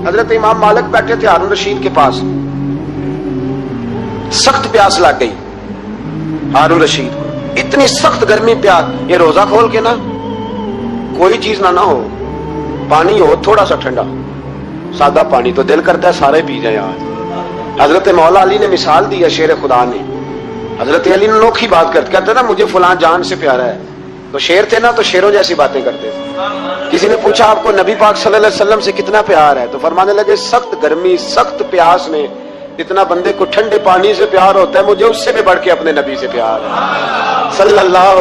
حضرت امام مالک بیٹھے تھے ہارون رشید کے پاس، سخت پیاس لگ گئی ہارون رشید کو، اتنی سخت گرمی پیاس، یہ روزہ کھول کے نا کوئی چیز نہ ہو، پانی ہو تھوڑا سا ٹھنڈا سادہ پانی، تو دل کرتا ہے سارے پی جائیں آج۔ حضرت مولا علی نے مثال دی ہے، شیر خدا نے، حضرت علی نے انوکھی بات کرتے، کہتے نا مجھے فلاں جان سے پیارا ہے، تو شیر تھے نا تو شیروں جیسی باتیں کرتے تھے۔ کسی نے پوچھا آپ کو نبی پاک صلی اللہ علیہ وسلم سے کتنا پیار ہے، تو فرمانے لگے سخت گرمی سخت پیاس میں جتنا بندے کو ٹھنڈے پانی سے پیار ہوتا ہے مجھے اس سے بھی بڑھ کے اپنے نبی سے پیار ہے صلی اللہ۔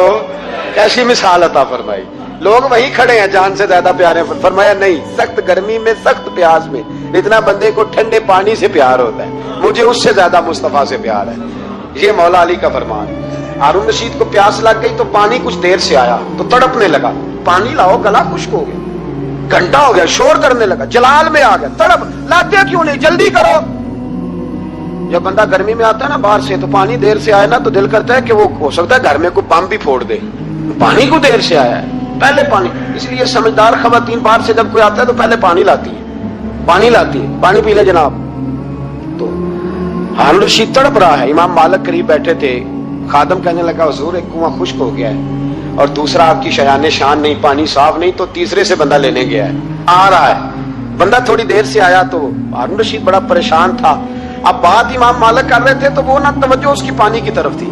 کیسی مثال عطا فرمائی، لوگ وہیں کھڑے ہیں جان سے زیادہ پیارے، فرمایا نہیں، سخت گرمی میں سخت پیاس میں اتنا بندے کو ٹھنڈے پانی سے پیار ہوتا ہے مجھے اس سے زیادہ مصطفیٰ سے پیار ہے۔ یہ مولا علی کا فرمان ہے۔ ہارون رشید کو پیاس لگ گئی تو پانی کچھ دیر سے آیا تو تڑپنے لگا، پانی لاؤ گلا خشک ہو گیا، گھنٹہ ہو گیا، شور کرنے لگا، جلال میں آ گیا، تڑپ لاتے کیوں نہیں، جلدی کرو۔ جب بندہ گرمی میں آتا ہے نا باہر سے تو پانی دیر سے آئے نا تو دل کرتا ہے کہ وہ ہو سکتا ہے گھر میں کوئی پمپ بھی پھوڑ دے، پانی کو دیر سے آیا ہے پہلے پانی، اس لیے سمجھدار خواتین باہر سے جب کوئی آتا ہے تو پہلے پانی لاتی ہے، پانی پی لے جناب۔ تو ہارون رشید تڑپ رہا ہے، امام مالک قریب بیٹھے تھے، خادم کہنے لگا حضور ایک کنواں خشک ہو گیا ہے اور دوسرا آپ کی شایان شان نہیں، پانی صاف نہیں، تو تیسرے سے بندہ لینے گیا ہے، آ رہا ہے بندہ، تھوڑی دیر سے آیا۔ تو ہارون رشید بڑا پریشان تھا، اب بات امام مالک کر رہے تھے تو وہ نہ توجہ اس کی پانی کی طرف تھی،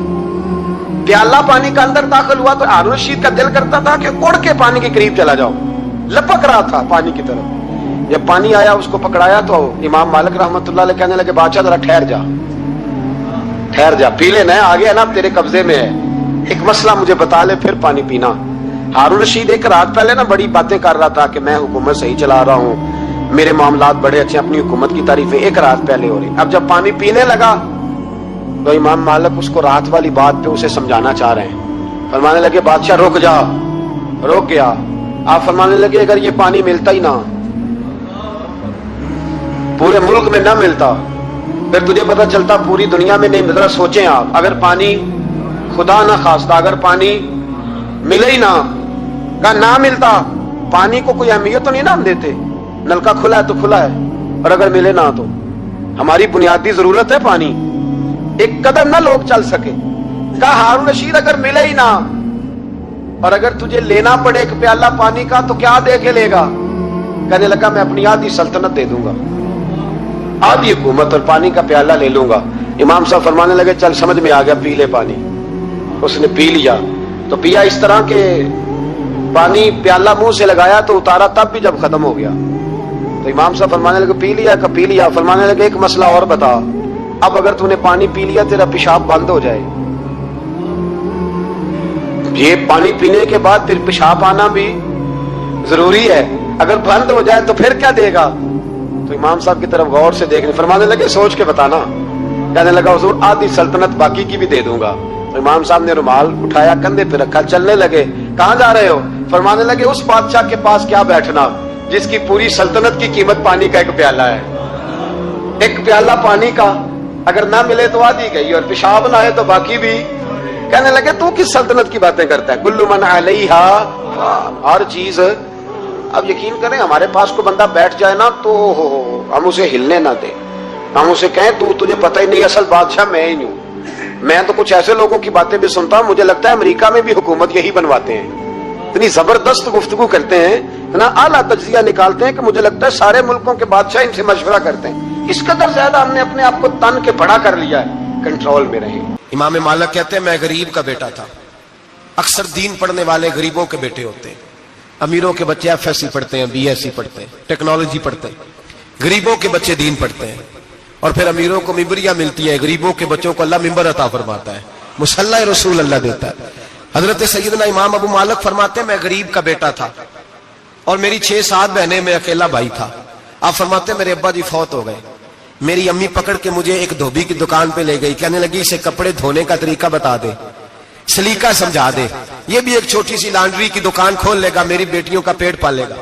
پیالہ پانی کا اندر داخل ہوا تو ہارون رشید کا دل کرتا تھا کہ اڑ کے پانی کے قریب چلا جاؤ، لپک رہا تھا پانی کی طرف۔ جب پانی آیا اس کو پکڑایا تو امام مالک رحمت اللہ علیہ کہنے لگے بادشاہ ذرا ٹھہر جا، پی لینا ہے، آگے ہے نا تیرے قبضے میں ہے، ایک مسئلہ مجھے بتا لے پھر پانی پینا۔ ہارون رشید ایک رات پہلے نا بڑی باتیں کر رہا تھا کہ میں حکومت صحیح چلا رہا ہوں، میرے معاملات بڑے اچھے، اپنی حکومت کی تعریفیں ایک رات پہلے ہو رہی۔ اب جب پانی پینے لگا تو امام مالک اس کو رات والی بات پہ اسے سمجھانا چاہ رہے ہیں، فرمانے لگے بادشاہ رک جا، رک گیا۔ آپ فرمانے لگے اگر یہ پانی ملتا ہی نہ، پورے ملک میں نہ ملتا، پھر تجھے پتہ چلتا پوری دنیا میں نہیں مل رہا، سوچیں آپ اگر پانی خدا نہ خواستہ اگر پانی ملے ہی نہ ملتا، پانی کو کوئی اہمیت تو نہیں نا ہم دیتے، نلکا کھلا ہے تو کھلا ہے، اور اگر ملے نہ تو ہماری بنیادی ضرورت ہے پانی، ایک قدم نہ لوگ چل سکے۔ کہا ہارون رشید اگر ملے ہی نہ اور اگر تجھے لینا پڑے ایک پیالہ پانی کا تو کیا دے کے لے گا؟ کہنے لگا میں اپنی آدھی سلطنت دے دوں گا، آدھی حکومت اور پانی کا پیالہ لے لوں گا۔ امام صاحب فرمانے لگے چل سمجھ میں آ گیا، پی لے پانی۔ اس نے پی لیا تو پیا اس طرح کہ پانی پیالہ منہ سے لگایا تو اتارا تب بھی جب ختم ہو گیا تو امام صاحب فرمانے لگے پی لیا، فرمانے لگے ایک مسئلہ اور بتا، اب اگر تو نے پانی پی لیا تیرا پیشاب بند ہو جائے، یہ پانی پینے کے بعد پھر پیشاب آنا بھی ضروری ہے، اگر بند ہو جائے تو پھر کیا دے گا؟ تو امام صاحب کی طرف غور سے دیکھنے، فرمانے لگے سوچ کے بتانا۔ کہنے لگا حضور آدھی سلطنت باقی کی بھی دے دوں گا۔ تو امام صاحب نے رومال اٹھایا کندھے پہ رکھا، چلنے لگے۔ کہاں جا رہے ہو؟ فرمانے لگے اس بادشاہ کے پاس کیا بیٹھنا جس کی پوری سلطنت کی قیمت پانی کا ایک پیالہ ہے، ایک پیالہ پانی کا اگر نہ ملے تو آدھی گئی اور پیشاب نہ آئے تو باقی بھی۔ کہنے لگے تو کس سلطنت کی باتیں کرتا ہے، کل من علیہا، ہر چیز۔ اب یقین کریں ہمارے پاس کو بندہ بیٹھ جائے نا تو ہم اسے ہلنے نہ دیں، ہم اسے کہیں تجھے پتہ ہی نہیں اصل بادشاہ میں ہی ہوں۔ میں تو کچھ ایسے لوگوں کی باتیں بھی سنتا ہوں، مجھے لگتا ہے امریکہ میں بھی حکومت یہی بنواتے ہیں، اتنی زبردست گفتگو کرتے ہیں، اتنا اعلیٰ تجزیہ نکالتے ہیں کہ مجھے لگتا ہے سارے ملکوں کے بادشاہ ان سے مشورہ کرتے ہیں۔ اس قدر زیادہ ہم نے اپنے آپ کو تن کے بڑا کر لیا ہے، کنٹرول میں رہیں۔ امام مالک کہتے ہیں میں غریب کا بیٹا تھا، اکثر دین پڑھنے والے غریبوں کے بیٹے ہوتے ہیں، امیروں کے بچے ایف ایس سی پڑھتے ہیں، بی ایس سی پڑھتے ہیں، ٹیکنالوجی پڑھتے ہیں، غریبوں کے بچے دین پڑھتے ہیں، اور پھر امیروں کو ممبریاں ملتی ہیں، غریبوں کے بچوں کو اللہ ممبر عطا فرماتا ہے، مصلی رسول اللہ دیتا ہے۔ حضرت سیدنا امام ابو مالک فرماتے ہیں میں غریب کا بیٹا تھا اور میری 6-7 بہنیں، میں اکیلا بھائی تھا۔ آپ فرماتے ہیں میرے ابا جی فوت ہو گئے، میری امی پکڑ کے مجھے ایک دھوبی کی دکان پہ لے گئی، کہنے لگی اسے کپڑے دھونے کا طریقہ بتا دے، سلیقہ سمجھا دے، یہ بھی ایک چھوٹی سی لانڈری کی دکان کھول لے گا، میری بیٹیوں کا پیٹ پالے گا۔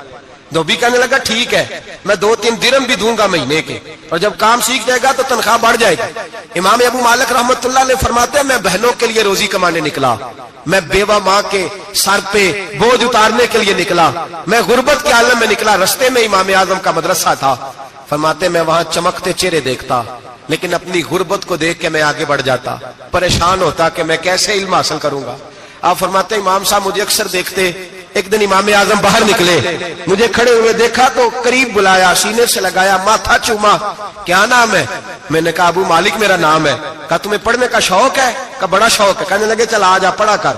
دھوبی کہنے لگا ٹھیک ہے، میں 2-3 درہم بھی دوں گا مہینے کے، اور جب کام سیکھ جائے گا تو تنخواہ بڑھ جائے گی۔ امام ابو مالک رحمت اللہ علیہ فرماتے ہیں میں بہنوں کے لیے روزی کمانے نکلا، میں بیوہ ماں کے سر پہ بوجھ اتارنے کے لیے نکلا، میں غربت کے عالم میں نکلا، رستے میں امام اعظم کا مدرسہ تھا۔ فرماتے میں وہاں چمکتے چہرے دیکھتا لیکن اپنی غربت کو دیکھ کے میں آگے بڑھ جاتا، پریشان ہوتا کہ میں کیسے علم حاصل کروں گا۔ آپ فرماتے امام صاحب مجھے اکثر دیکھتے، ایک دن امام اعظم باہر نکلے، مجھے کھڑے ہوئے دیکھا تو قریب بلایا، سینے سے لگایا، ماتھا چوما، کیا نام ہے؟ میں نے کہا ابو مالک میرا نام ہے۔ کہا تمہیں پڑھنے کا شوق ہے؟ کہا بڑا شوق ہے۔ کہنے لگے چل آ جا پڑھا کر،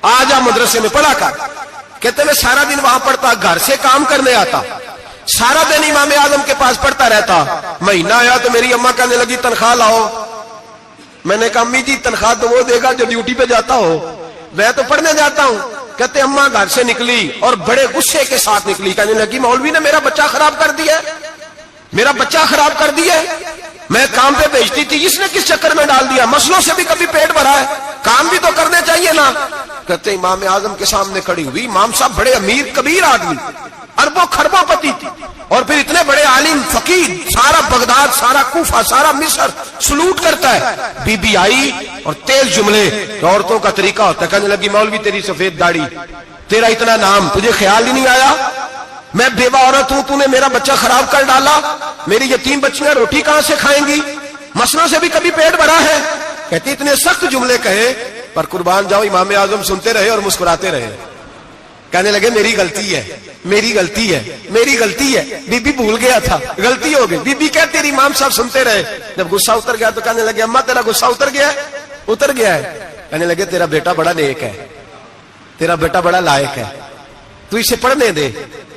آ جا مدرسے میں پڑھا کر۔ کہتے میں سارا دن وہاں پڑھتا، گھر سے کام کرنے آتا، سارا دن امام اعظم کے پاس پڑھتا رہتا۔ مہینہ آیا تو میری اماں کہنے لگی تنخواہ لاؤ۔ میں نے کہا امی جی تنخواہ تو وہ دے گا جو ڈیوٹی پہ جاتا ہو، میں تو پڑھنے جاتا ہوں۔ کہتے اماں گھر سے نکلی اور بڑے غصے کے ساتھ نکلی، کہنے لگی مولوی نے میرا بچہ خراب کر دیا، میرا بچہ خراب کر دیا، میں کام پہ بھیجتی تھی، اس نے کس چکر میں ڈال دیا، مسلوں سے بھی کبھی پیٹ بھرا ہے، کام بھی تو کرنے چاہیے نا۔ کہتے امام اعظم کے سامنے کھڑی ہوئی، امام صاحب بڑے امیر کبیر آدمی، اربوں خربوں پتی تھی، اور پھر اتنے بڑے عالم فقیر، سارا بغداد، سارا کوفہ، سارا مصر سلوٹ کرتا ہے۔ بی بی آئی اور تیز جملے، عورتوں کا طریقہ ہوتا ہے، کہنے لگی مولوی تیری سفید داڑھی، تیرا اتنا نام، تجھے خیال ہی نہیں آیا میں بیوہ عورت ہوں، تو نے میرا بچہ خراب کر ڈالا، میری یتیم بچیاں روٹی کہاں سے کھائیں گی، مسلوں سے بھی کبھی پیٹ بھرا ہے۔ کہتی اتنے سخت جملے کہے پر قربان جاؤ امام اعظم سنتے رہے اور مسکراتے رہے۔ کہنے لگے میری غلطی ہے، میری غلطی ہے، میری غلطی ہے، بی بی بھول گیا تھا، غلطی ہو گئی۔ بی بی کہتی رہی، امام صاحب سنتے رہے۔ جب غصہ اتر گیا تو کہنے لگے اماں تیرا غصہ اتر گیا ہے؟ اتر گیا ہے۔ کہنے لگے تیرا بیٹا بڑا نیک ہے، تیرا بیٹا بڑا لائق ہے، تو اسے پڑھنے دے۔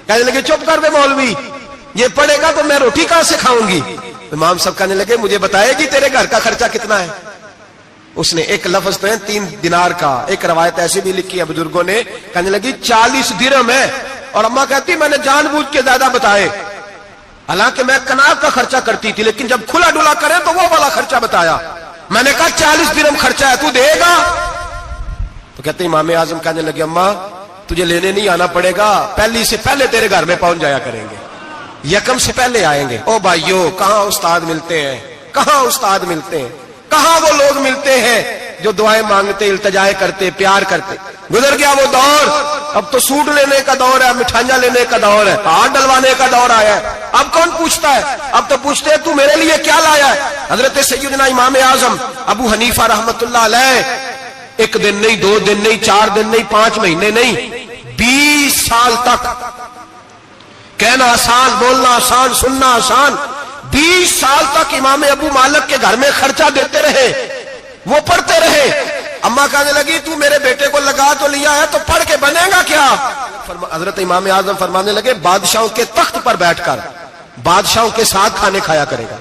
کہنے لگے چپ کر دے مولوی، یہ پڑھے گا تو میں روٹی کہاں سے کھاؤں گی۔ امام صاحب کہنے لگے مجھے بتائے گی تیرے گھر کا خرچہ کتنا ہے؟ اس نے ایک لفظ تو ہے 3 دینار کا، ایک روایت ایسی بھی لکھی ہے بزرگوں نے، کہنے لگی 40 درہم ہے، اور اماں کہتی میں نے جان بوجھ کے زیادہ بتائے، حالانکہ میں کناب کا خرچہ کرتی تھی، لیکن جب کھلا ڈلا کرے تو وہ والا خرچہ بتایا۔ میں نے کہا 40 درہم خرچہ ہے، تو دے گا؟ تو کہتے امام اعظم کہنے لگے اماں تجھے لینے نہیں آنا پڑے گا، پہلی سے پہلے تیرے گھر میں پہنچ جایا کریں گے، یکم سے پہلے آئیں گے۔ او بھائیو کہاں استاد ملتے ہیں، کہاں استاد ملتے ہیں، کہاں وہ لوگ ملتے ہیں جو دعائیں مانگتے، التجائے کرتے، پیار کرتے۔ گزر گیا وہ دور، اب تو سوٹ لینے کا دور ہے، مٹھائیاں لینے کا دور ہے، ہاتھ ڈلوانے کا دور آیا ہے۔ اب کون پوچھتا ہے؟ اب تو پوچھتے ہیں تو میرے لیے کیا لایا ہے۔ حضرت سیدنا امام اعظم ابو حنیفہ رحمت اللہ علیہ 1 دن نہیں، 2 دن نہیں، 4 دن نہیں، 5 مہینے نہیں، 20 سال تک، کہنا آسان، بولنا آسان، سننا آسان، 20 سال تک امام ابو مالک کے گھر میں خرچہ دیتے رہے، وہ پڑھتے رہے۔ اماں کہنے لگی تو میرے بیٹے کو لگا تو لیا ہے تو پڑھ کے بنے گا کیا؟ حضرت امام اعظم فرمانے لگے بادشاہوں کے تخت پر بیٹھ کر بادشاہوں کے ساتھ کھانے کھایا کرے گا،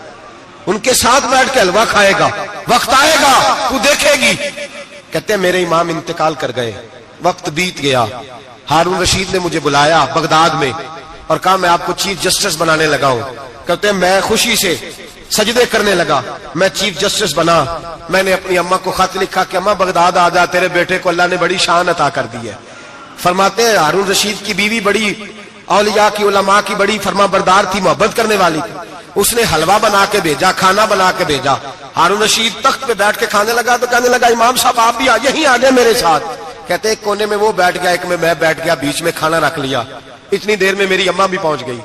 ان کے ساتھ بیٹھ کے حلوہ کھائے گا، وقت آئے گا تو دیکھے گی۔ کہتے ہیں میرے امام انتقال کر گئے، وقت بیت گیا، ہارون رشید نے مجھے بلایا بغداد میں اور کہا میں آپ کو چیف جسٹس بنانے لگا ہوں۔ کہتے ہیں میں خوشی سے سجدے کرنے لگا، میں چیف جسٹس بنا۔ میں نے اپنی اماں کو خط لکھا کہ اماں بغداد آ جا، تیرے بیٹے کو اللہ نے بڑی شان عطا کر دی ہے۔ فرماتے ہیں ہارون رشید کی بیوی بڑی اولیاء کی، علماء کی بڑی فرما بردار تھی، محبت کرنے والی تھی، اس نے حلوہ بنا کے بھیجا، کھانا بنا کے بھیجا۔ ہارون رشید تخت پہ بیٹھ کے کھانے لگا تو کہنے لگا امام صاحب آپ بھی یہیں آ جائیں میرے ساتھ۔ کہتے ایک کونے میں وہ بیٹھ گیا، ایک میں بیٹھ گیا، بیچ میں کھانا رکھ لیا۔ اتنی دیر میں میری اماں بھی پہنچ گئی،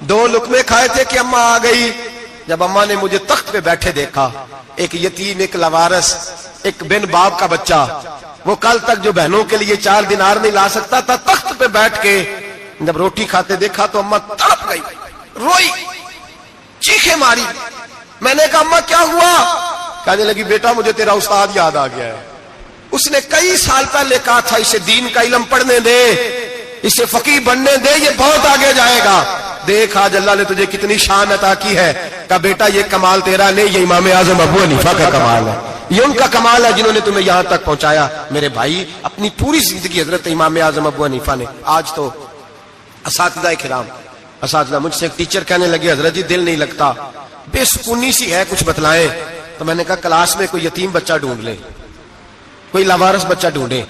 2 لقمے کھائے تھے کہ اماں آ گئی۔ جب اماں نے مجھے تخت پہ بیٹھے دیکھا، ایک یتیم، ایک لاوارث، ایک بن باپ کا بچہ، وہ کل تک جو بہنوں کے لیے 4 دینار نہیں لا سکتا تھا، تخت پہ بیٹھ کے جب روٹی کھاتے دیکھا تو اماں تڑپ گئی، روئی، چیخیں ماری۔ میں نے کہا اماں کیا ہوا؟ کہنے لگی بیٹا مجھے تیرا استاد یاد آ گیا ہے، اس نے کئی سال پہلے کہا تھا اسے دین کا علم پڑھنے دے، اسے فقیہ بننے دے، یہ بہت آگے جائے گا۔ دیکھ آج اللہ نے تجھے کتنی شان عطا کی ہے۔ کہا بیٹا یہ کمال تیرا نہیں، یہ امام اعظم ابو حنیفہ کا کمال ہے، یہ ان کا کمال ہے جنہوں نے تمہیں یہاں تک پہنچایا۔ میرے بھائی اپنی پوری زندگی حضرت امام اعظم ابو حنیفہ نے۔ آج تو اساتذہ کرام، اساتذہ مجھ سے ایک ٹیچر کہنے لگے حضرت جی دل نہیں لگتا، بے سکونی سی ہے، کچھ بتلائیں۔ تو میں نے کہا کلاس میں کوئی یتیم بچہ ڈھونڈ لیں، کوئی لاوارث بچہ ڈھونڈے،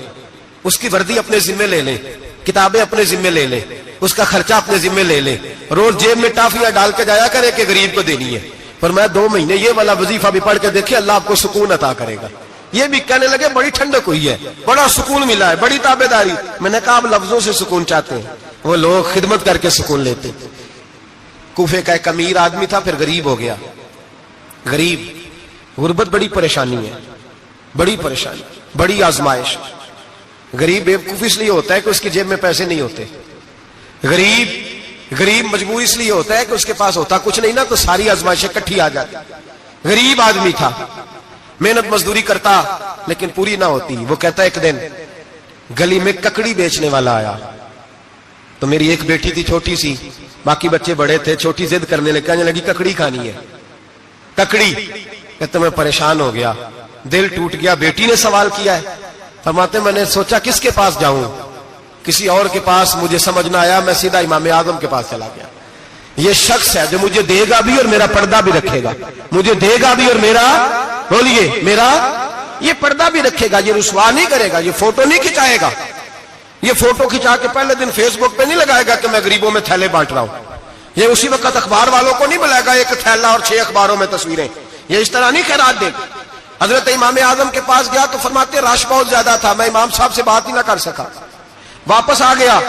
اس کی وردی اپنے ذمے لے لیں، کتابیں اپنے ذمے لے لیں، اس کا خرچہ اپنے ذمے لے لیں، روز جیب میں ٹافیاں ڈال کے جایا کرے کہ غریب کو دینی ہے۔ پر میں 2 مہینے یہ والا وظیفہ بھی پڑھ کے دیکھے، اللہ آپ کو سکون عطا کرے گا۔ یہ بھی کہنے لگے بڑی ٹھنڈک ہوئی ہے، بڑا سکون ملا ہے، بڑی تابعداری۔ میں نے کہا آپ لفظوں سے سکون چاہتے ہیں، وہ لوگ خدمت کر کے سکون لیتے۔ کوفے کا ایک امیر آدمی تھا، پھر غریب ہو گیا. غریب، غربت بڑی پریشانی ہے، بڑی پریشانی، بڑی آزمائش. غریب بیوقوف اس لیے ہوتا ہے کہ اس کی جیب میں پیسے نہیں ہوتے. غریب مجبور اس لیے ہوتا ہے کہ اس کے پاس ہوتا کچھ نہیں نا، تو ساری آزمائشیں اکٹھی آ جاتی. غریب آدمی تھا، محنت مزدوری کرتا لیکن پوری نہ ہوتی. وہ کہتا ایک دن گلی میں ککڑی بیچنے والا آیا. تو میری ایک بیٹی تھی چھوٹی سی، باقی بچے بڑے تھے. چھوٹی ضد کرنے لگی، کہنے لگی ککڑی کھانی ہے. ککڑی کہتے میں پریشان ہو گیا، دل ٹوٹ گیا. بیٹی نے سوال کیا ہے. فرماتے میں نے سوچا کس کے پاس جاؤں، کسی اور کے پاس. مجھے سمجھ نہ آیا، میں سیدھا امام اعظم کے پاس چلا گیا. یہ شخص ہے جو مجھے دے گا بھی اور میرا پردہ بھی رکھے گا. مجھے دے گا بھی اور میرا، بولیے، میرا یہ پردہ بھی رکھے گا. یہ رسوا نہیں کرے گا، یہ فوٹو نہیں کھچائے گا. یہ فوٹو کھچا کے پہلے دن فیس بک پہ نہیں لگائے گا کہ میں غریبوں میں تھیلے بانٹ رہا ہوں. یہ اسی وقت اخبار والوں کو نہیں بلائے گا ایک تھیلا اور 6 اخباروں میں تصویریں. یہ اس طرح نہیں خیرات دے گا. حضرت امام اعظم کے پاس گیا تو فرماتے رش بہت زیادہ تھا، میں امام صاحب سے بات ہی نہ کر سکا. واپس آ گیا،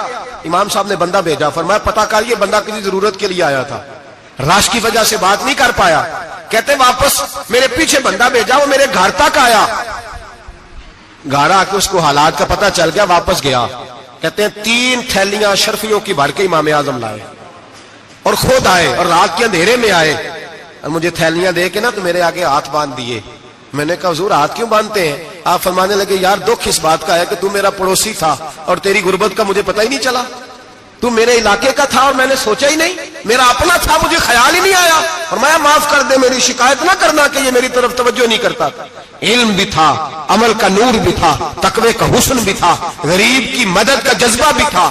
امام صاحب نے بندہ بھیجا. فرمایا پتہ کر یہ بندہ کسی ضرورت کے لیے آیا تھا، رش کی وجہ سے بات نہیں کر پایا. کہتے واپس میرے پیچھے بندہ بھیجا، وہ میرے گھر تک آیا. گھر آ کے اس کو حالات کا پتہ چل گیا، واپس گیا. کہتے ہیں 3 تھیلیاں اشرفیوں کی بھر کے امام اعظم لائے اور خود آئے اور رات کے اندھیرے میں آئے اور مجھے تھیلیاں دے کے نا تو میرے آگے ہاتھ باندھ دیے. میں نے کہا حضور ہاتھ کیوں باندھتے ہیں؟ آپ فرمانے لگے یار دکھ اس بات کا ہے کہ تو میرا پڑوسی تھا اور تیری غربت کا مجھے پتہ ہی نہیں چلا. تو میرے علاقے کا تھا اور میں نے سوچا ہی نہیں، میرا اپنا تھا، مجھے خیال ہی نہیں آیا. فرمایا معاف کر دے، میری شکایت نہ کرنا کہ یہ میری طرف توجہ نہیں کرتا. علم بھی تھا، عمل کا نور بھی تھا، تقوی کا حسن بھی تھا، غریب کی مدد کا جذبہ بھی تھا.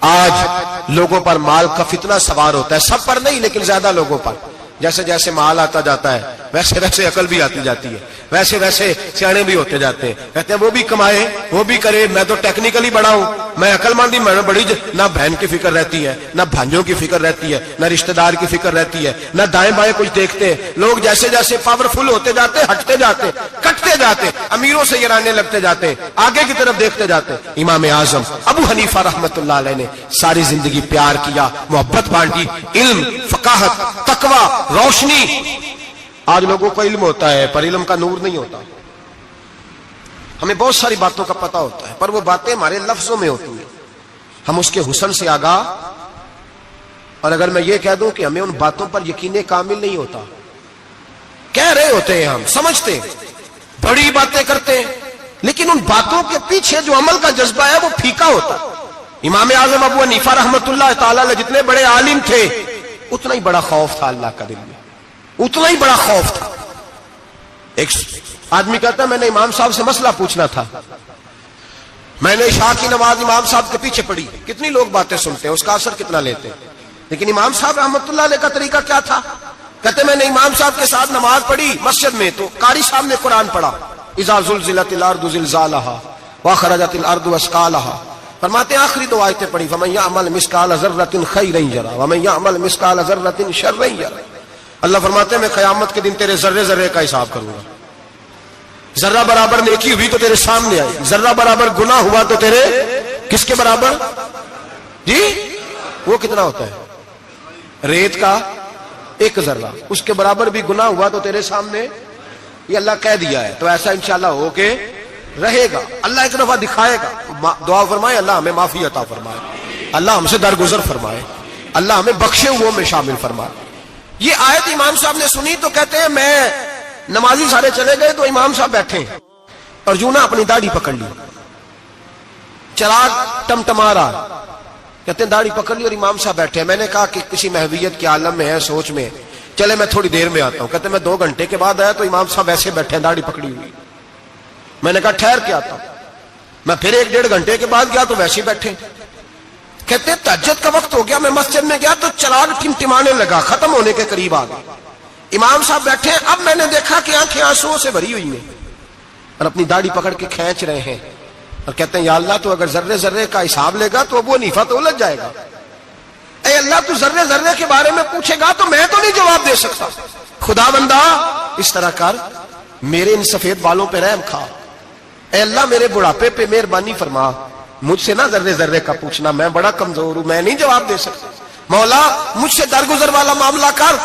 آج لوگوں پر مال کا فتنہ سوار ہوتا ہے، سب پر نہیں لیکن زیادہ لوگوں پر. جیسے جیسے مال آتا جاتا ہے ویسے ویسے عقل بھی آتی جاتی ہے، ویسے ویسے سیانے بھی ہوتے جاتے ہیں. کہتے ہیں وہ بھی کمائے وہ بھی کرے، میں تو ٹیکنیکلی بڑا ہوں، میں عقل مندی میں بڑی. نہ بہن کی فکر رہتی ہے، نہ بھانجوں کی فکر رہتی ہے، نہ رشتہ دار کی فکر رہتی ہے، نہ دائیں بائیں کچھ دیکھتے ہیں. لوگ جیسے جیسے پاورفل ہوتے جاتے ہٹتے جاتے، کٹتے جاتے، امیروں سے گرانے لگتے جاتے، آگے کی طرف دیکھتے جاتے. امام اعظم ابو حنیفہ رحمت اللہ علیہ نے ساری زندگی پیار کیا، محبت بانٹی، علم، فقاہت، تقوی، روشنی. آج لوگوں کو علم ہوتا ہے پر علم کا نور نہیں ہوتا. ہمیں بہت ساری باتوں کا پتہ ہوتا ہے پر وہ باتیں ہمارے لفظوں میں ہوتی ہیں، ہم اس کے حسن سے آگاہ. اور اگر میں یہ کہہ دوں کہ ہمیں ان باتوں پر یقین کامل نہیں ہوتا، کہہ رہے ہوتے ہیں، ہم سمجھتے ہیں، بڑی باتیں کرتے ہیں، لیکن ان باتوں کے پیچھے جو عمل کا جذبہ ہے وہ پھیکا ہوتا ہے. امام اعظم ابو حنیفہ رحمت اللہ تعالی علیہ جتنے بڑے عالم تھے اتنا ہی بڑا خوف تھا اللہ کا دل میں، اتنا ہی بڑا خوف تھا. ایک آدمی کہتا ہے میں نے امام صاحب سے مسئلہ پوچھنا تھا، میں نے عشاء کی نماز امام صاحب کے پیچھے پڑھی. کتنی لوگ باتیں سنتے ہیں، اس کا اثر کتنا لیتے ہیں، لیکن امام صاحب رحمت اللہ علیہ کا طریقہ کیا تھا؟ کہتے میں نے امام صاحب کے ساتھ نماز پڑھی مسجد میں تو قاری صاحب نے قرآن پڑھا، اذا زلزلت الارض زلزالها واخرجت الارض اثقالها. فرماتے ہیں آخری 2 آیتیں پڑھی، فمن يعمل مثقال ذرة خيرا يرى ومن يعمل مثقال ذرة شرا يرى. اللہ فرماتے ہیں میں قیامت کے دن تیرے ذرے ذرے کا حساب کروں گا. ذرہ برابر نیکی ہوئی تو تیرے سامنے آئی، ذرہ برابر گناہ ہوا تو تیرے کس کے برابر؟ جی وہ کتنا ہوتا ہے؟ ریت کا 1 ذرہ، اس کے برابر بھی گناہ ہوا تو تیرے سامنے. یہ اللہ کہہ دیا ہے تو ایسا انشاءاللہ ہو کے رہے گا. اللہ ایک دفعہ دکھائے گا. دعا فرمائے اللہ ہمیں معافی عطا فرمائے، اللہ ہم سے درگزر فرمائے، اللہ ہمیں بخشے ہوئوں میں شامل فرمائے. یہ آیت امام صاحب نے سنی تو کہتے ہیں میں نمازی سارے چلے گئے تو امام صاحب بیٹھے اور یوں نہ اپنی داڑھی پکڑ لی، چراغ ٹمٹما رہا. کہتے ہیں داڑھی پکڑ لی اور امام صاحب بیٹھے. میں نے کہا کہ کسی محویت کے عالم میں ہے، سوچ میں، چلے میں تھوڑی دیر میں آتا ہوں. کہتے ہیں میں 2 گھنٹے کے بعد آیا تو امام صاحب ایسے بیٹھے ہیں داڑھی پکڑی ہوئی. میں نے کہا ٹھہر کے آتا ہوں. میں پھر 1-1.5 گھنٹے کے بعد گیا تو ویسے بیٹھے. کہتے ہیں تہجد کا وقت ہو گیا، میں مسجد میں گیا تو چراغ ٹمٹمانے لگا، ختم ہونے کے قریب آ گیا. امام صاحب بیٹھے. اب میں نے دیکھا کہ آنکھیں آنسوؤں سے بھری ہوئی ہیں اور اپنی داڑھی پکڑ کے کھینچ رہے ہیں اور کہتے ہیں یا اللہ تو اگر ذرے ذرے کا حساب لے گا تو ابو حنیفہ تو الجھ جائے گا. اے اللہ تو ذرے ذرے کے بارے میں پوچھے گا تو میں تو نہیں جواب دے سکتا. خدا بندہ اس طرح کر، میرے ان سفید بالوں پہ رحم کھا. اے اللہ میرے بڑھاپے پہ مہربانی فرما، مجھ سے نہ ذرے ذرے کا پوچھنا، میں بڑا کمزور ہوں، میں نہیں جواب دے سکتا. مولا مجھ سے درگزر والا معاملہ کر.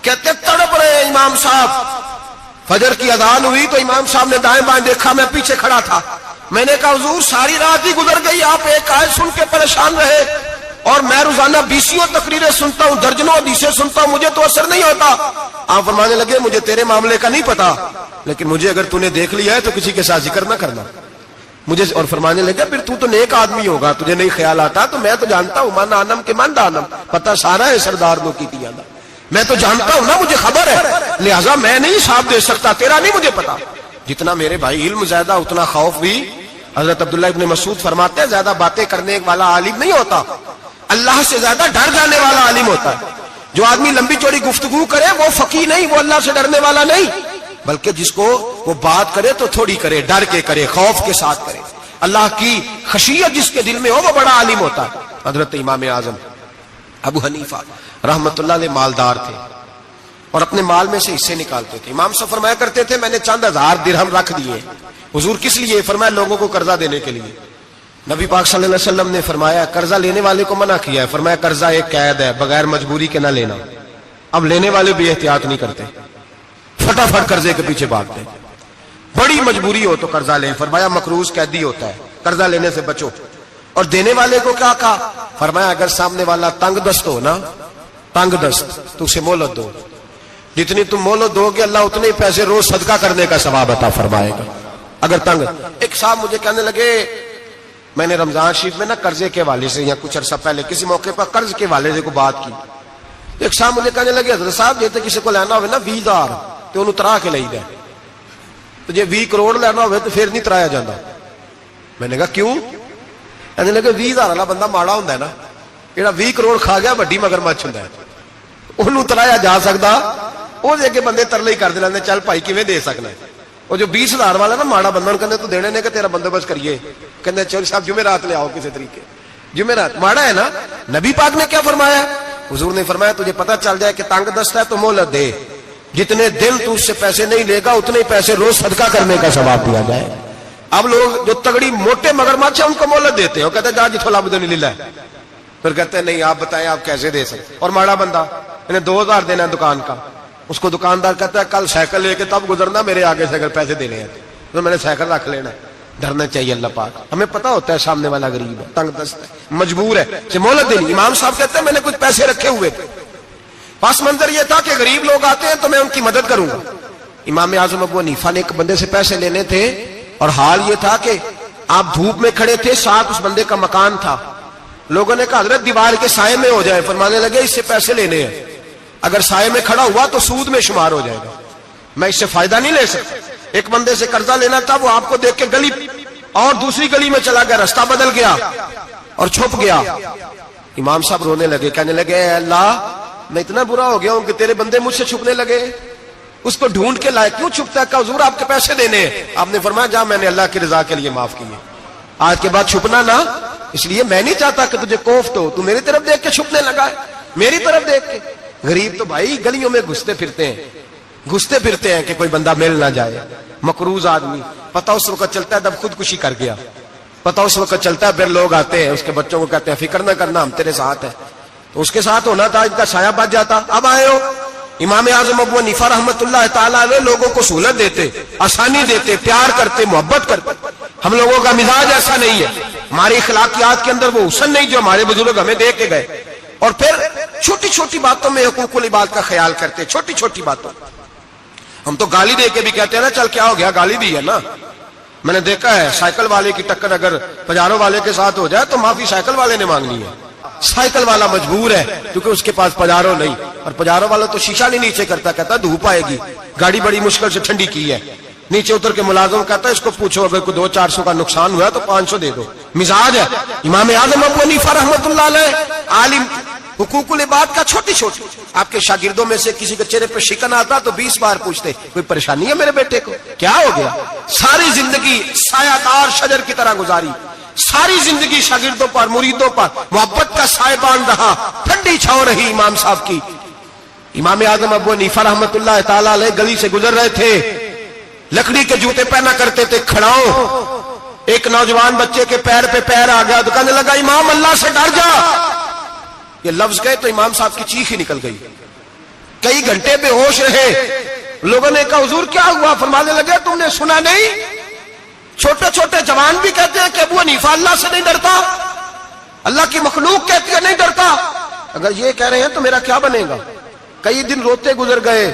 کہتے تڑپ رہے امام صاحب. فجر کی اذان ہوئی تو امام صاحب نے دائیں بائیں دیکھا, میں پیچھے کھڑا تھا. میں نے کہا حضور ساری رات ہی گزر گئی, آپ ایک آیت سن کے پریشان رہے, اور میں روزانہ 20 تقریریں سنتا ہوں, درجنوں حدیثیں سنتا ہوں, مجھے تو اثر نہیں ہوتا. آپ فرمانے لگے مجھے تیرے معاملے کا نہیں پتا, لیکن مجھے اگر تو نے دیکھ لیا ہے تو کسی کے ساتھ ذکر نہ کرنا مجھے. اور فرمانے لگے پھر تو نیک آدمی ہوگا, تجھے نہیں خیال آتا. تو میں تو جانتا ہوں من آنم کے من دانم, پتہ سارا ہے سردار نو کی دیا, میں تو جانتا ہوں نا, مجھے خبر ہے, لہذا میں نہیں حساب دے سکتا, تیرا نہیں مجھے پتا. جتنا میرے بھائی علم زیادہ اتنا خوف بھی. حضرت عبداللہ ابن مسعود فرماتے ہیں زیادہ باتیں کرنے والا عالم نہیں ہوتا, اللہ سے زیادہ ڈر جانے والا عالم ہوتا ہے. جو آدمی لمبی چوڑی گفتگو کرے وہ فقیہ نہیں, وہ اللہ سے ڈرنے والا نہیں, بلکہ جس کو وہ بات کرے تو تھوڑی کرے, ڈر کے کرے, خوف کے ساتھ کرے, اللہ کی خشیت جس کے دل میں ہو وہ بڑا عالم ہوتا ہے. حضرت امام اعظم ابو حنیفہ رحمت اللہ علیہ مالدار تھے اور اپنے مال میں سے حصے نکالتے تھے. امام صاحب فرمایا کرتے تھے میں نے چند ہزار درہم رکھ دیے. حضور کس لیے؟ فرمایا لوگوں کو قرضہ دینے کے لیے. نبی پاک صلی اللہ علیہ وسلم نے فرمایا قرضہ لینے والے کو منع کیا ہے, فرمایا قرضہ ایک قید ہے, بغیر مجبوری کے نہ لینا. اب لینے والے بھی احتیاط نہیں کرتے, فٹافٹ قرضے کے پیچھے بھاگتے. بڑی مجبوری ہو تو قرضہ لیں, فرمایا مقروض قیدی ہوتا ہے, قرضہ لینے سے بچو. اور دینے والے کو کیا کہا؟ فرمایا اگر سامنے والا تنگ دست ہو نا, تنگ دست, تو اسے مہلت دو. جتنی تم مہلت دو گے اللہ اتنے ہی پیسے روز صدقہ کرنے کا ثواب عطا فرمائے گا. اگر تنگ. ایک صاحب مجھے کہنے لگے, میں نے رمضان شریف میں نا قرضے کے حوالے سے یا کچھ عرصہ پہلے کسی موقع پر قرض کے حوالے سے کو بات کی. ایک صاحب مجھے کہنے لگے حضرت صاحب جیسے کسی کو لینا ہوئے نا 20,000 تو انہوں ترا کے لئی دے, تو جی 20 کروڑ لینا ہوئے تو پھر نہیں ترایا جاتا. میں نے کہا کیوں؟ کہنے لگے 20,000 والا بندہ ماڑا ہوتا ہے نا, جہاں 20 کروڑ کھا گیا وڈی مگرمچھ ہوتا ہے, انہوں ترایا جا سکتا, وہ دے کے بندے ترلے ہی کر دے, چل بھائی کیویں دے سکنا ہے. وہ جو 20,000 والا نا ماڑا بندہ کہتے تو دینے نے کہ تیرا بندوبست کریے, کہتے چل صاحب جمعرات لے آؤ کسی طریقے, جمعرات ماڑا ہے نا. نبی پاک نے کیا فرمایا؟ حضور نے فرمایا تجھے پتہ چل جائے کہ تنگ دست ہے تو مہلت دے, جتنے دن تو اس سے پیسے نہیں لے گا اتنے پیسے روز صدقہ کرنے کا ثواب دیا جائے. اب لوگ جو تگڑی موٹے مگرمچھ ہیں ان کو مہلت دیتے ہیں, وہ کہتے ہیں جا جتھوں لب دے نہیں لے, پھر کہتے ہیں نہیں آپ بتائیں آپ کیسے دے سکتے. اور ماڑا بندہ انہیں 2,000 دینا ہے دکان کا, اس کو دکاندار کہتا ہے کل سائیکل لے کے تب گزرنا, میرے آگے سے اگر پیسے دینے ہیں تو میں نے سائیکل رکھ لینا. ڈرنا چاہیے اللہ پاک, ہمیں پتا ہوتا ہے سامنے والا غریب ہے, تنگ دست ہے, مجبور ہے, اسے مہلت دینی. امام صاحب کہتے ہیں میں نے کچھ پیسے رکھے ہوئے تھے, پس منظر یہ تھا کہ غریب لوگ آتے ہیں تو میں ان کی مدد کروں گا. امام اعظم ابو حنیفہ نے ایک بندے سے پیسے لینے تھے, اور حال یہ تھا کہ آپ دھوپ میں کھڑے تھے, ساتھ اس بندے کا مکان تھا. لوگوں نے کہا حضرت دیوار کے سائے میں ہو جائے. فرمانے لگے اس سے پیسے لینے ہیں, اگر سائے میں کھڑا ہوا تو سود میں شمار ہو جائے گا, میں اس سے فائدہ نہیں لے سکتا. ایک بندے سے قرضہ لینا تھا, وہ آپ کو دیکھ کے گلی اور دوسری گلی میں چلا گیا, رستہ بدل گیا اور چھپ گیا. امام صاحب رونے لگے, کہنے لگے اے اللہ میں اتنا برا ہو گیا ہوں کہ تیرے بندے مجھ سے چھپنے لگے, اس کو ڈھونڈ کے لائے, کیوں چھپتا ہے؟ کہ حضور آپ کے پیسے دینے ہیں. آپ نے فرمایا جا میں نے اللہ کی رضا کے لیے معاف کیے, آج کے بعد چھپنا نہ, اس لیے میں نہیں چاہتا کہ تجھے کوفت ہو, تو میری طرف دیکھ کے چھپنے لگا ہے, میری طرف دیکھ کے. غریب تو بھائی گلیوں میں گھستے پھرتے ہیں کہ کوئی بندہ مل نہ جائے. مقروض آدمی پتہ اس وقت چلتا ہے جب خودکشی کر گیا, پتہ اس وقت چلتا ہے, پھر لوگ آتے ہیں اس کے بچوں کو کہتے ہیں فکر نہ کرنا ہم تیرے ساتھ ہیں, تو اس کے ساتھ ہونا تھا, ان کا سایہ بچ جاتا. اب آئے ہو امام اعظم ابو حنیفہ رحمت اللہ تعالیٰ علیہ لوگوں کو سہولت دیتے, آسانی دیتے, پیار کرتے, محبت کرتے. ہم لوگوں کا مزاج ایسا نہیں ہے, ہماری اخلاقیات کے اندر وہ حسن نہیں جو ہمارے بزرگ ہمیں دے کے گئے. اور پھر چھوٹی چھوٹی باتوں میں حقوق العباد کا خیال کرتے, چھوٹی چھوٹی باتوں. ہم تو گالی دے کے بھی کہتے ہیں نا چل کیا ہو گیا, گالی دی ہے نا. میں نے دیکھا ہے سائیکل والے کی ٹکر اگر پجارو والے کے ساتھ ہو جائے تو معافی سائیکل والے نے مانگنی ہے. سائیکل والا مجبور ہے کیونکہ اس کے پاس پجارو نہیں, اور پجارو والا تو شیشہ نہیں نیچے کرتا, کہتا دھوپ آئے گی, گاڑی بڑی مشکل سے ٹھنڈی کی ہے. نیچے اتر کے ملازم کہتا ہے اس کو پوچھو اگر کوئی 200-400 کا نقصان ہوا تو 500 دے دو. مزاج ہے امام اعظم ابو حنیفہ رحمت اللہ علیہ, عالم. حقوق العباد کا چھوٹی چھوٹی. آپ کے شاگردوں میں سے کسی کے چہرے پہ شکن آتا تو 20 بار پوچھتے کوئی پریشانی ہے میرے بیٹے کو, کیا ہو گیا. ساری زندگی سایہ دار شجر کی طرح گزاری, ساری زندگی شاگردوں پر مریدوں پر محبت کا سائبان رہا, ٹھنڈی چھاؤں رہی امام صاحب کی. امام اعظم ابو حنیفہ رحمت اللہ تعالی علیہ گلی سے گزر رہے تھے, لکڑی کے جوتے پہنا کرتے تھے, کھڑاؤں. ایک نوجوان بچے کے پیر پہ پیر آ گیا تو کہنے لگا امام اللہ سے ڈر جا. یہ لفظ گئے تو امام صاحب کی چیخ ہی نکل گئی. کئی گھنٹے بے ہوش رہے. لوگوں نے کہا حضور کیا ہوا؟ فرمانے لگے تم نے سنا نہیں؟ چھوٹے چھوٹے جوان بھی کہتے ہیں کہ ابو حنیفہ اللہ سے نہیں ڈرتا، اللہ کی مخلوق کہتی ہے نہیں ڈرتا. اگر یہ کہہ رہے ہیں تو میرا کیا بنے گا؟ کئی دن روتے گزر گئے.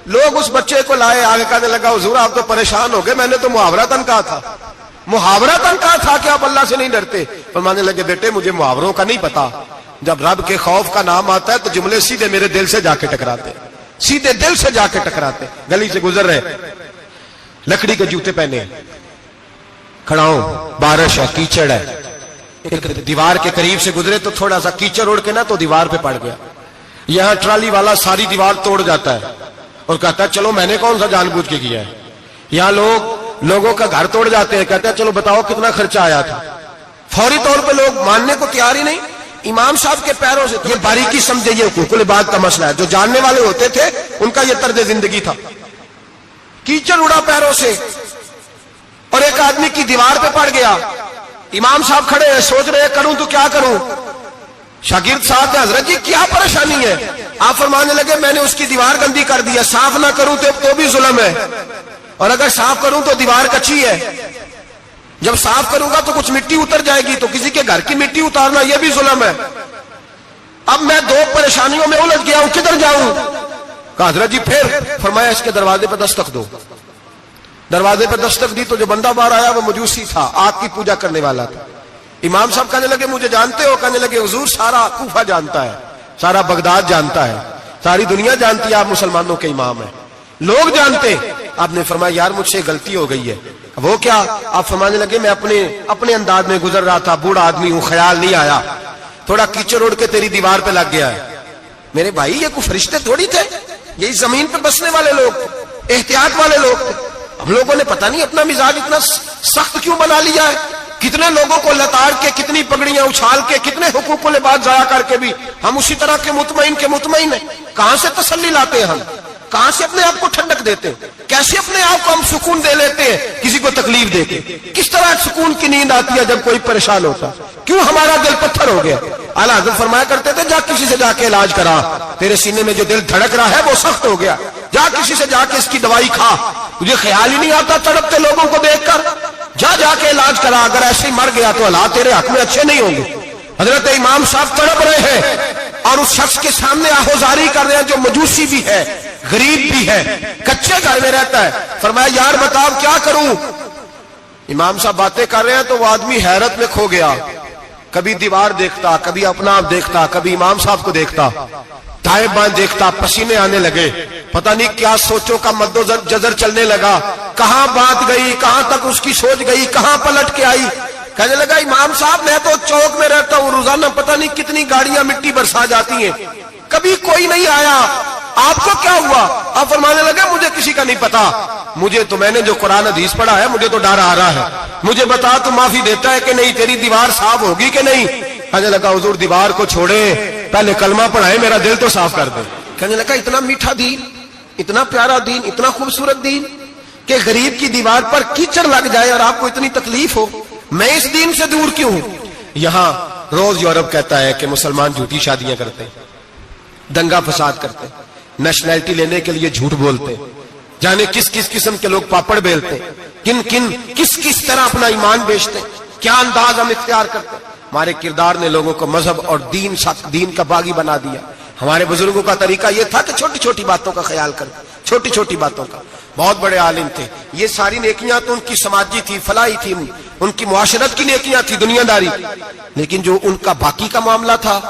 لوگ اس بچے کو لائے، آگے کہنے لگا حضور آپ تو پریشان ہو گئے، میں نے تو محاورتاً کہا تھا، محاورتاً کہا تھا کہ آپ اللہ سے نہیں ڈرتے. فرمانے لگے بیٹے مجھے محاوروں کا نہیں پتا، جب رب کے خوف کا نام آتا ہے تو جملے سیدھے میرے دل سے جا کے ٹکراتے، سیدھے دل سے جا کے ٹکراتے. گلی سے گزر رہے، لکڑی کے جوتے پہنے، کھڑا ہوں، بارش ہے، کیچڑ ہے، ایک دیوار کے قریب سے گزرے تو تھوڑا سا کیچڑ اڑ کے نا تو دیوار پہ پڑ گیا. یہاں ٹرالی والا ساری دیوار توڑ جاتا ہے اور کہتا ہے چلو میں نے کون سا جان بوجھ کے کیا ہے. یہاں لوگوں کا گھر توڑ جاتے ہیں، کہتے ہیں چلو بتاؤ کتنا خرچہ آیا تھا. فوری طور پہ لوگ ماننے کو تیار ہی نہیں. امام صاحب کے پیروں سے یہ باریکی سمجھے، یہ حقوق العباد کا مسئلہ ہے. جو جاننے والے ہوتے تھے ان کا یہ طرز زندگی تھا. کیچڑ اڑا پیروں سے اور ایک آدمی کی دیوار پہ پڑ گیا. امام صاحب کھڑے ہیں، سوچ رہے کروں تو کیا کروں. شاگرد صاحب نے حضرت جی کیا پریشانی ہے؟ آپ فرمانے لگے میں نے اس کی دیوار گندی کر دی ہے، صاف نہ کروں تو بھی ظلم ہے، اور اگر صاف کروں تو دیوار کچی ہے. جب صاف کروں گا تو کچھ مٹی اتر جائے گی، تو کسی کے گھر کی مٹی اتارنا یہ بھی ظلم ہے. اب میں دو پریشانیوں میں الجھ گیا ہوں، کدھر جاؤں؟ کہا حضرت جی پھر؟ فرمایا اس کے دروازے پہ دستک دو. دروازے پہ دستک دی تو جو بندہ باہر آیا وہ مجوسی تھا، آگ کی پوجا کرنے والا تھا. امام صاحب کہنے لگے مجھے جانتے ہو؟ کہنے لگے حضور سارا کوفہ جانتا ہے، سارا بغداد جانتا ہے، ساری دنیا جانتی ہے آپ مسلمانوں کے امام ہیں، لوگ جانتے. آپ نے فرمایا یار مجھ سے غلطی ہو گئی ہے. وہ کیا؟ آپ فرمانے لگے میں اپنے انداز میں گزر رہا تھا، بوڑھا آدمی ہوں، خیال نہیں آیا، تھوڑا کیچڑ اڑ کے تیری دیوار پہ لگ گیا ہے. میرے بھائی یہ کوئی فرشتے تھوڑی تھے، یہی زمین پہ بسنے والے لوگ تھے، احتیاط والے لوگ تھے. ہم لوگوں نے پتہ نہیں اپنا مزاج اتنا سخت کیوں بنا لیا ہے. کتنے لوگوں کو لتاڑ کے، کتنی پگڑیاں اچھال کے، کتنے حقوق العباد ضائع کر کے بھی ہم اسی طرح کے مطمئن ہیں. کہاں سے تسلی لاتے ہیں ہم؟ کہاں سے اپنے آپ کو ٹھنڈک دیتے ہیں؟ کیسے اپنے آپ کو ہم سکون دے لیتے ہیں کسی کو تکلیف دے کے؟ کس طرح سکون کی نیند آتی ہے جب کوئی پریشان ہوتا؟ کیوں ہمارا دل پتھر ہو گیا؟ اعلیٰ حضرت فرمایا کرتے تھے جا کسی سے جا کے علاج کرا، تیرے سینے میں جو دل دھڑک رہا ہے وہ سخت ہو گیا، جا کسی سے جا کے اس کی دوائی کھا. تجھے خیال ہی نہیں آتا تڑپتے لوگوں کو دیکھ کر؟ جا کے علاج کرا. اگر ایسے ہی مر گیا تو حالات تیرے حق میں اچھے نہیں ہوں گے. حضرت امام صاحب تڑپ رہے ہیں اور اس شخص کے سامنے آہوزاری کر رہے ہیں جو مجوسی بھی ہے، غریب بھی ہے، کچے گھر میں رہتا ہے. فرمایا یار بتاؤ کیا کروں؟ امام صاحب باتیں کر رہے ہیں تو وہ آدمی حیرت میں کھو گیا. کبھی دیوار دیکھتا، کبھی اپنا آپ دیکھتا، کبھی امام صاحب کو دیکھتا، دائیں بائیں دیکھتا، پسینے آنے لگے. پتہ نہیں کیا سوچوں کا مد و جزر چلنے لگا، کہاں بات گئی، کہاں تک اس کی سوچ گئی، کہاں پلٹ کے آئی. کہنے لگا امام صاحب میں تو چوک میں رہتا ہوں، روزانہ پتہ نہیں کتنی گاڑیاں مٹی برسا جاتی ہیں، کبھی کوئی نہیں آیا، آپ کو کیا ہوا؟ آپ فرمانے لگا مجھے کسی کا نہیں پتا، مجھے تو میں نے جو قرآن حدیث پڑھا ہے مجھے تو ڈر آ رہا ہے، مجھے بتا تو معافی دیتا ہے کہ نہیں، تیری دیوار صاف ہوگی کہ نہیں؟ کہنے لگا حضور دیوار کو چھوڑے، پہلے کلمہ پڑھائے، میرا دل تو صاف کر دے. کہنے لگا اتنا میٹھا دین، اتنا پیارا دین، اتنا خوبصورت دین کہ غریب کی دیوار پر کیچڑ لگ جائے اور آپ کو اتنی تکلیف ہو، میں اس دین سے دور کیوں ہوں؟ یہاں روز یورپ کہتا ہے کہ مسلمان جھوٹی شادیاں کرتے، دنگا فساد کرتے، نیشنلٹی لینے کے لیے جھوٹ بولتے، جانے کس کس قسم کے لوگ پاپڑ بیلتے، کس طرح اپنا ایمان بیچتے، کیا انداز ہم اختیار کرتے. ہمارے کردار نے لوگوں کو مذہب اور دین کا باغی بنا دیا. ہمارے بزرگوں کا طریقہ یہ تھا کہ چھوٹی چھوٹی باتوں کا خیال کرتے، چھوٹی چھوٹی باتوں کا. بہت بڑے عالم تھے، یہ ساری نیکیاں تو ان کی سماجی تھی، فلاحی تھی، ان کی معاشرت کی نیکیاں تھی، دنیا داری. لیکن جو ان کا باقی کا معاملہ تھا،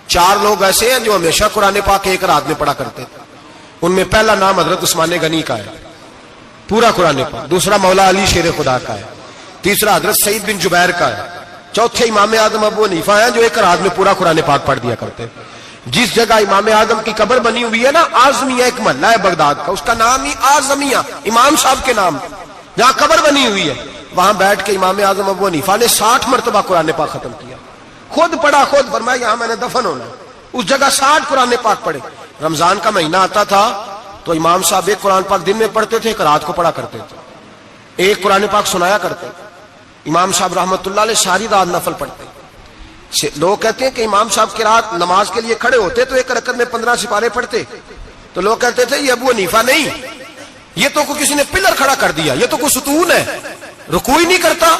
4 لوگ ایسے ہیں جو ہمیشہ قرآن پاک ایک رات میں پڑھا کرتے تھے. ان میں پہلا نام حضرت عثمان غنی کا ہے، پورا قرآن پاک. دوسرا مولا علی شیر خدا کا ہے. تیسرا حضرت سعید بن جبیر کا ہے. چوتھے امام اعظم ابو حنیفہ ہیں جو ایک رات میں پورا قرآن پاک پڑھ دیا کرتے. جس جگہ امام اعظم کی قبر بنی ہوئی ہے نا، اعظمیہ ایک محلہ ہے بغداد کا، اس کا نام ہی اعظمیہ، امام صاحب کے نام، جہاں قبر بنی ہوئی ہے وہاں بیٹھ کے امام اعظم ابو حنیفہ نے 60 مرتبہ قرآن پاک ختم کیا. خود پڑھا، خود فرمایا یہاں میں نے دفن ہونا ہے. اس جگہ 60 قرآن پاک پڑھے. رمضان کا مہینہ آتا تھا تو امام صاحب ایک قرآن پاک دن میں پڑھتے تھے، ایک رات کو پڑھا کرتے تھے، ایک قرآن پاک سنایا کرتے. امام صاحب رحمت اللہ علیہ ساری رات نفل پڑھتے. لوگ کہتے ہیں کہ امام صاحب کی رات نماز کے لیے کھڑے ہوتے تو ایک رکعت میں 15 سپارے پڑھتے، تو لوگ کہتے تھے یہ ابو حنیفہ نہیں، یہ تو کوئی کسی نے پلر کھڑا کر دیا، یہ تو کوئی ستون ہے، رکوع ہی نہیں کرتا،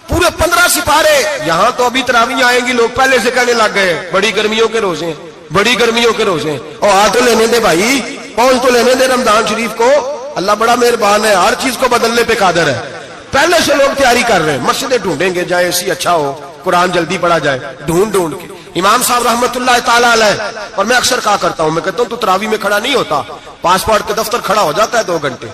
پورے 15 سپارے۔ یہاں تو ابھی تراویح آئیں گی، لوگ پہلے سے کہنے لگ گئے بڑی گرمیوں کے روزے ہیں، بڑی گرمیوں کے روزے ہیں۔ اور آ تو لینے دے بھائی، پہنچ تو لینے دے رمضان شریف کو، اللہ بڑا مہربان ہے، ہر چیز کو بدلنے پہ قادر ہے۔ پہلے سے لوگ تیاری کر رہے ہیں، مسجدیں ڈھونڈیں گے جائے اسی اچھا ہو، قرآن جلدی پڑھا جائے، ڈھونڈ کے۔ امام صاحب رحمت اللہ تعالی علیہ، اور میں اکثر کہا کرتا ہوں، میں کہتا ہوں تو تراویح میں کھڑا نہیں ہوتا، پاسپورٹ کے دفتر کھڑا ہو جاتا ہے 2 گھنٹے،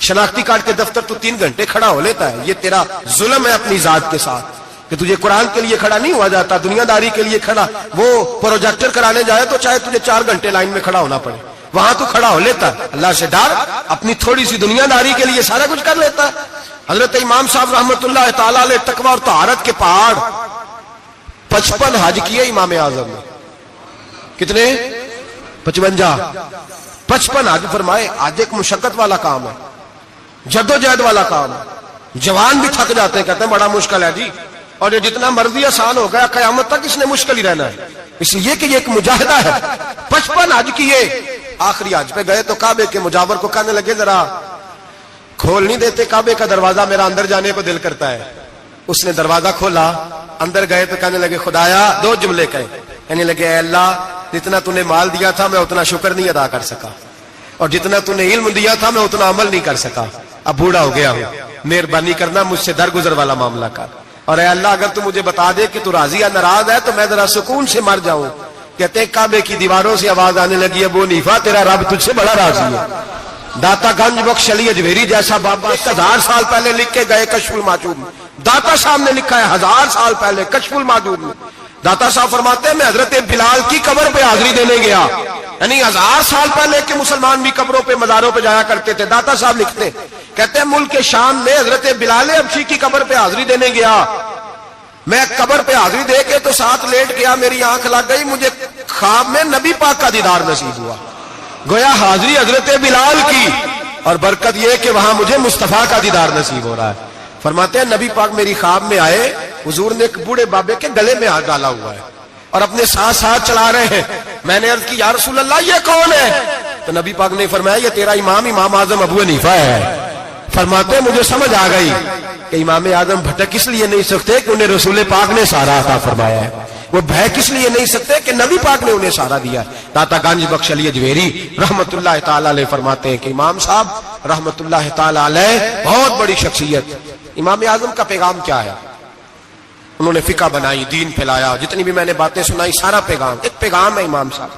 شناختی کارڈ کے دفتر تو 3 گھنٹے کھڑا ہو لیتا ہے۔ یہ تیرا ظلم ہے اپنی ذات کے ساتھ کہ تجھے قرآن کے لیے کھڑا نہیں ہوا جاتا، دنیا داری کے لیے کھڑا۔ وہ پروجیکٹر کرانے جائے تو چاہے تجھے 4 گھنٹے لائن میں کھڑا ہونا پڑے، وہاں تو کھڑا ہو لیتا ہے۔ اللہ سے ڈر، اپنی تھوڑی سی دنیا داری کے لیے سارا کچھ کر لیتا ہے۔ حضرت امام صاحب رحمت اللہ تعالی علیہ تقوی اور طہارت کے پہاڑ 55 حج کیے امام اعظم نے۔ کتنے؟ 55 حج فرمائے۔ آج ایک مشقت والا کام ہے، جدوجہد والا کام ہے، جوان بھی تھک جاتے ہیں، کہتے ہیں بڑا مشکل ہے جی، اور یہ جتنا مرضی آسان ہو گیا قیامت تک اس نے مشکل ہی رہنا ہے، اس لیے کہ یہ ایک مجاہدہ ہے۔ 55 حج کیے، آخری حج پہ گئے تو کعبے کے مجاور کو کہنے لگے ذرا کھول نہیں دیتے کعبے کا دروازہ، میرا اندر جانے کو دل کرتا ہے۔ اس نے دروازہ کھولا، اندر گئے تو کہنے لگے خدایا، 2 جملے کہنے لگے اے اللہ، جتنا تو نے مال دیا تھا میں اتنا شکر نہیں ادا کر سکا، اور جتنا تو نے علم دیا تھا میں اتنا عمل نہیں کر سکا، اب بوڑھا ہو گیا ہوں، مہربانی کرنا مجھ سے درگزر والا معاملہ کر، اور اے اللہ اگر تو مجھے بتا دے کہ تو راضی یا ناراض ہے تو میں ذرا سکون سے مر جاؤں۔ کہتے ہیں کعبے کی دیواروں سے آواز آنے لگی، ابو حنیفہ تیرا رب تجھ سے بڑا راضی ہے۔ داتا گنج بخش علی اجویری جیسا بابا 1000 سال پہلے لکھ کے گئے کشف الماجوب میں، داتا صاحب نے لکھا ہے 1000 سال پہلے کشف الماجوب میں۔ داتا صاحب فرماتے ہیں میں حضرت بلال کی قبر پہ حاضری دینے گیا، یعنی 1000 سال پہلے کے مسلمان بھی قبروں پہ مزاروں پہ جایا کرتے تھے۔ داتا صاحب لکھتے ہیں، کہتے ہیں ملک شام میں حضرت بلال حبشی کی قبر پہ حاضری دینے گیا، میں قبر پہ حاضری دے کے تو ساتھ لیٹ گیا، میری آنکھ لگ گئی، مجھے خواب میں نبی پاک کا دیدار نصیب ہوا، گویا حاضری حضرت بلال کی، اور برکت یہ کہ وہاں مجھے مصطفیٰ کا دیدار نصیب ہو رہا ہے۔ فرماتے ہیں نبی پاک میری خواب میں آئے، حضور نے ایک بوڑھے بابے کے گلے میں ہاتھ ڈالا ہوا ہے اور اپنے ساتھ ساتھ چلا رہے ہیں۔ میں نے عرض کی یا رسول اللہ یہ کون ہے؟ تو نبی پاک نے فرمایا یہ تیرا امام اعظم ابو حنیفہ ہے۔ فرماتے ہیں مجھے سمجھ آ گئی کہ امام اعظم بھٹک اس لیے نہیں سکتے کہ انہیں رسول پاک نے سہارا عطا فرمایا ہے، وہ بہک اس لیے نہیں سکتے کہ نبی پاک نے انہیں سہارا دیا۔ داتا گنج بخش علی اجویری رحمت اللہ تعالی علیہ فرماتے ہیں کہ امام صاحب رحمت اللہ تعالی علیہ بہت بڑی شخصیت۔ امام اعظم کا پیغام کیا ہے؟ انہوں نے فقہ بنائی، دین پھیلایا، جتنی بھی میں نے باتیں سنائی سارا پیغام، ایک پیغام ہے امام صاحب۔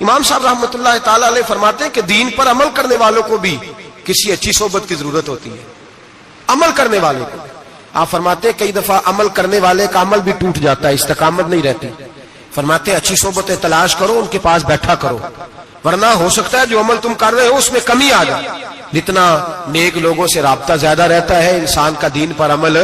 امام صاحب رحمت اللہ تعالی علیہ فرماتے ہیں کہ دین پر عمل کرنے والوں کو بھی کسی اچھی صحبت کی ضرورت ہوتی ہے، عمل کرنے والے کو۔ آپ فرماتے ہیں کئی دفعہ عمل کرنے والے کا عمل بھی ٹوٹ جاتا ہے، استقامت نہیں رہتی۔ فرماتے ہیں اچھی صحبتیں تلاش کرو، ان کے پاس بیٹھا کرو، ورنہ ہو سکتا ہے جو عمل تم کر رہے ہو اس میں کمی آ جائے۔ جتنا نیک لوگوں سے رابطہ زیادہ رہتا ہے انسان کا دین پر عمل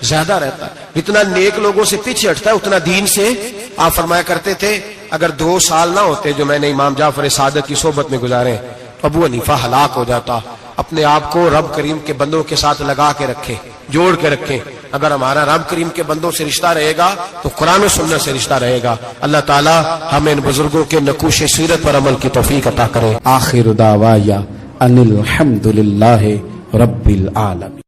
زیادہ رہتا ہے، جتنا نیک لوگوں سے پیچھے ہٹتا ہے اتنا دین سے۔ آپ فرمایا کرتے تھے اگر 2 سال نہ ہوتے جو میں نے امام جعفر صادق کی صحبت میں گزارے ابو حنیفہ ہلاک ہو جاتا۔ اپنے آپ کو رب کریم کے بندوں کے ساتھ لگا کے رکھے، جوڑ کے رکھے۔ اگر ہمارا رب کریم کے بندوں سے رشتہ رہے گا تو قرآن و سنت سے رشتہ رہے گا۔ اللہ تعالی ہمیں ان بزرگوں کے نقوش سیرت پر عمل کی توفیق عطا کرے۔ آخر دعوایا ان الحمد للہ رب العالمین۔